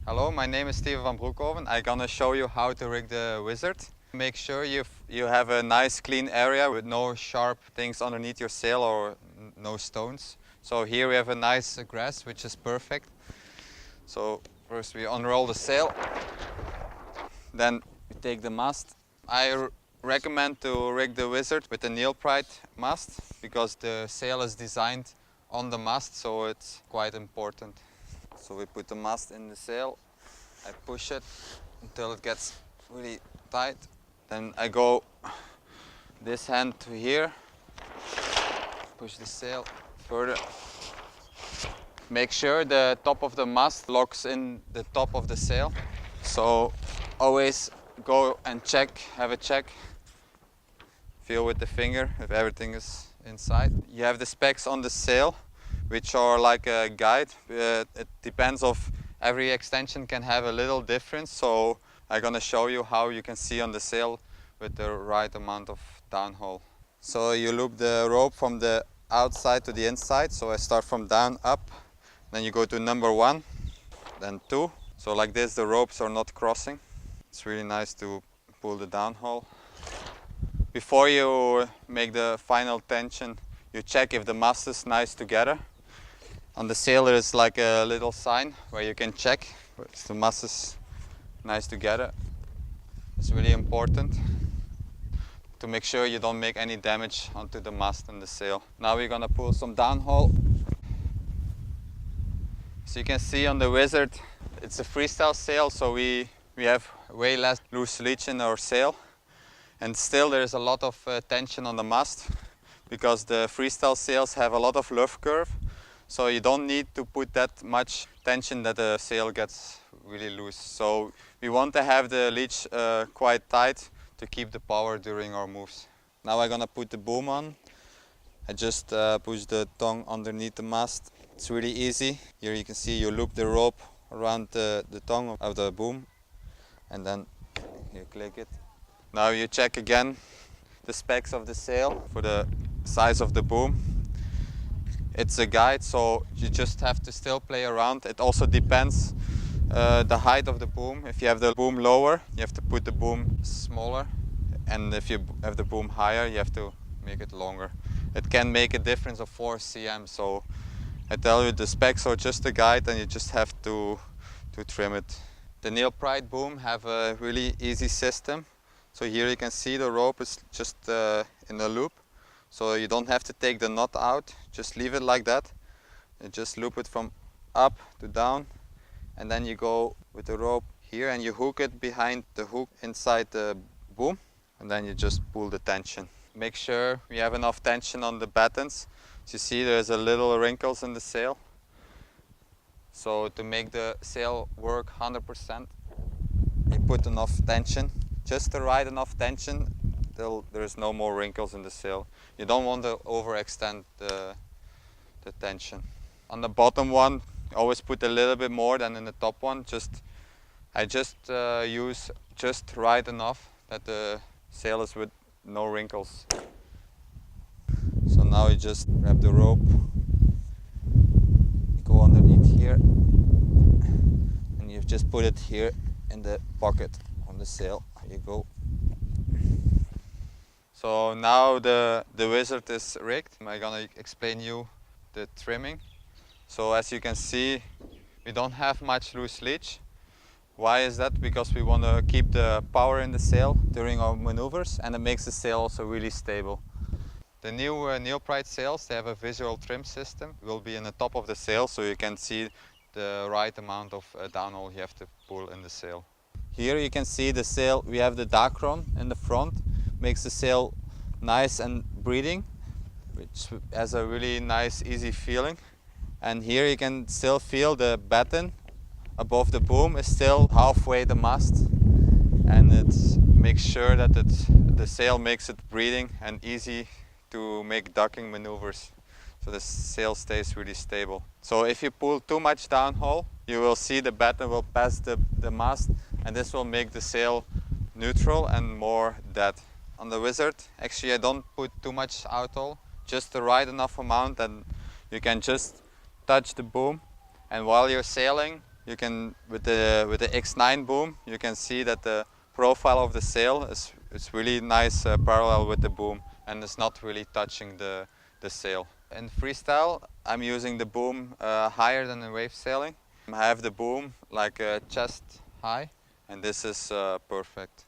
Hello, my name is Steven van Broeckhoven. I'm gonna show you how to rig the Wizard. Make sure you have a nice clean area with no sharp things underneath your sail or no stones. So here we have a nice grass, which is perfect. So first we unroll the sail, then we take the mast. I recommend to rig the Wizard with a NeilPryde mast because the sail is designed on the mast, so it's quite important. So we put the mast in the sail, I push it until it gets really tight. Then I go this hand to here, push the sail further. Make sure the top of the mast locks in the top of the sail. So always go and check, have a check. Feel with the finger if everything is inside. You have the specs on the sail, which are like a guide. It depends of every extension can have a little difference. So I'm gonna show you how you can see on the sail with the right amount of downhole. So you loop the rope from the outside to the inside. So I start from down up, then you go to number 1, then 2. So like this the ropes are not crossing. It's really nice to pull the downhole. Before you make the final tension, you check if the mast is nice together. On the sail there is like a little sign where you can check if the mast is nice together. It's really important to make sure you don't make any damage onto the mast and the sail. Now we're gonna pull some downhole. So you can see on the Wizard, it's a freestyle sail, so we have way less loose leech in our sail. And still there's a lot of tension on the mast because the freestyle sails have a lot of luff curve. So you don't need to put that much tension that the sail gets really loose. So we want to have the leech quite tight to keep the power during our moves. Now I'm gonna put the boom on. I just push the tongue underneath the mast. It's really easy. Here you can see you loop the rope around the tongue of the boom and then you click it. Now you check again the specs of the sail for the size of the boom. It's a guide, so you just have to still play around. It also depends the height of the boom. If you have the boom lower, you have to put the boom smaller. And if you have the boom higher, you have to make it longer. It can make a difference of 4 cm. So I tell you the specs are just a guide and you just have to trim it. The NeilPryde boom have a really easy system. So here you can see the rope is just in a loop. So you don't have to take the knot out, just leave it like that. You just loop it from up to down and then you go with the rope here and you hook it behind the hook inside the boom and then you just pull the tension. Make sure we have enough tension on the battens. As you see there's a little wrinkles in the sail. So to make the sail work 100%, you put enough tension. Just the right enough tension till there's no more wrinkles in the sail. You don't want to overextend the tension. On the bottom one, always put a little bit more than in the top one. I just use just right enough that the sail is with no wrinkles. So now you just grab the rope, go underneath here, and you just put it here in the pocket on the sail. You go. So now the Wizard is rigged. I'm gonna explain you the trimming. So as you can see, we don't have much loose leech. Why is that? Because we want to keep the power in the sail during our maneuvers and it makes the sail also really stable. The new NeilPryde sails, they have a visual trim system. It will be in the top of the sail so you can see the right amount of downhole you have to pull in the sail. Here you can see the sail, we have the dacron in the front, makes the sail nice and breathing, which has a really nice easy feeling. And here you can still feel the batten above the boom is still halfway the mast, and it makes sure that the sail makes it breathing and easy to make ducking maneuvers. So the sail stays really stable. So if you pull too much downhole, you will see the batten will pass the mast and this will make the sail neutral and more dead. On the Wizard, actually I don't put too much outhole, just the right enough amount and you can just touch the boom, and while you're sailing you can, with the X9 boom, you can see that the profile of the sail is really nice parallel with the boom, and it's not really touching the sail. In freestyle, I'm using the boom higher than in wave sailing. I have the boom like chest high, and this is perfect.